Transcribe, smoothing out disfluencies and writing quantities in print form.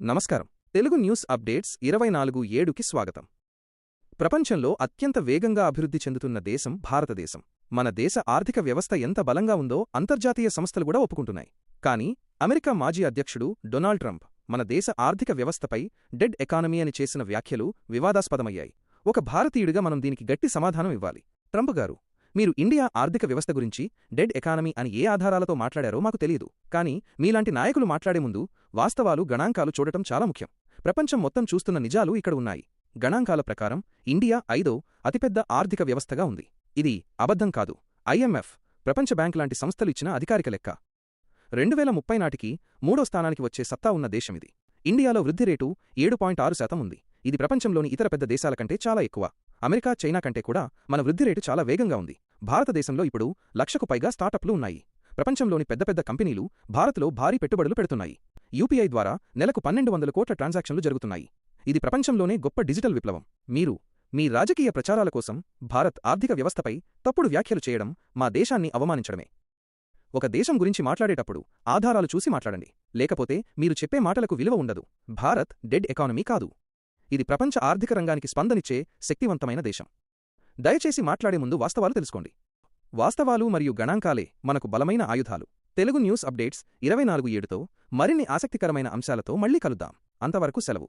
నమస్కారం. Telugu news updates 24/7కి స్వాగతం. ప్రపంచంలో అత్యంత వేగంగా అభివృద్ధి చెందుతున్న దేశం భారతదేశం. మన దేశ ఆర్థిక వ్యవస్థ ఎంత బలంగా ఉందో అంతర్జాతీయ సంస్థలు కూడా ఒప్పుకుంటున్నాయి. కానీ అమెరికా మాజీ అధ్యక్షుడు డొనాల్డ్ ట్రంప్ మన దేశ ఆర్థిక వ్యవస్థపై డెడ్ ఎకానమీ అని చేసిన వ్యాఖ్యలు వివాదాస్పదమయ్యాయి. ఒక భారతీయుడిగా మనం దీనికి గట్టి సమాధానం ఇవ్వాలి. ట్రంప్ గారు, మీరు ఇండియా ఆర్థిక వ్యవస్థ గురించి డెడ్ ఎకానమీ అని ఏ ఆధారాలతో మాట్లాడారో మాకు తెలియదు. కానీ మీలాంటి నాయకులు మాట్లాడే ముందు వాస్తవాలు, గణాంకాలు చూడటం చాలా ముఖ్యం. ప్రపంచం మొత్తం చూస్తున్న నిజాలు ఇక్కడ ఉన్నాయి. గణాంకాల ప్రకారం ఇండియా 5వ అతిపెద్ద ఆర్థిక వ్యవస్థగా ఉంది. ఇది అబద్ధం కాదు. IMF, ప్రపంచ బ్యాంక్ లాంటి సంస్థలు ఇచ్చిన అధికారిక లెక్క. 2030 నాటికి 3వ స్థానానికి వచ్చే సత్తా ఉన్న దేశమిది. ఇండియాలో వృద్ధి రేటు 7.6% ఉంది. ఇది ప్రపంచంలోని ఇతర పెద్ద దేశాల కంటే చాలా ఎక్కువ. అమెరికా, చైనా కంటే కూడా మన వృద్ధి రేటు చాలా వేగంగా ఉంది. భారతదేశంలో ఇప్పుడు 1,00,000కు పైగా స్టార్టప్లు ఉన్నాయి. ప్రపంచంలోని పెద్ద పెద్ద కంపెనీలు భారత్లో భారీ పెట్టుబడులు పెడుతున్నాయి. UPI ద్వారా నెలకు 1,200 కోట్ల ట్రాన్సాక్షన్లు జరుగుతున్నాయి. ఇది ప్రపంచంలోనే గొప్ప డిజిటల్ విప్లవం. మీరు మీ రాజకీయ ప్రచారాల కోసం భారత్ ఆర్థిక వ్యవస్థపై తప్పుడు వ్యాఖ్యలు చేయడం మా దేశాన్ని అవమానించడమే. ఒక దేశం గురించి మాట్లాడేటప్పుడు ఆధారాలు చూసి మాట్లాడండి. లేకపోతే మీరు చెప్పే మాటలకు విలువ ఉండదు. భారత్ డెడ్ ఎకానమీ కాదు. ఇది ప్రపంచ ఆర్థిక రంగానికి స్పందనిచ్చే శక్తివంతమైన దేశం. దయచేసి మాట్లాడే ముందు వాస్తవాలు తెలుసుకోండి. వాస్తవాలు మరియు గణాంకాలే మనకు బలమైన ఆయుధాలు. తెలుగు న్యూస్ అప్డేట్స్ 24/7తో మరిన్ని ఆసక్తికరమైన అంశాలతో మళ్ళీ కలుద్దాం. అంతవరకు సెలవు.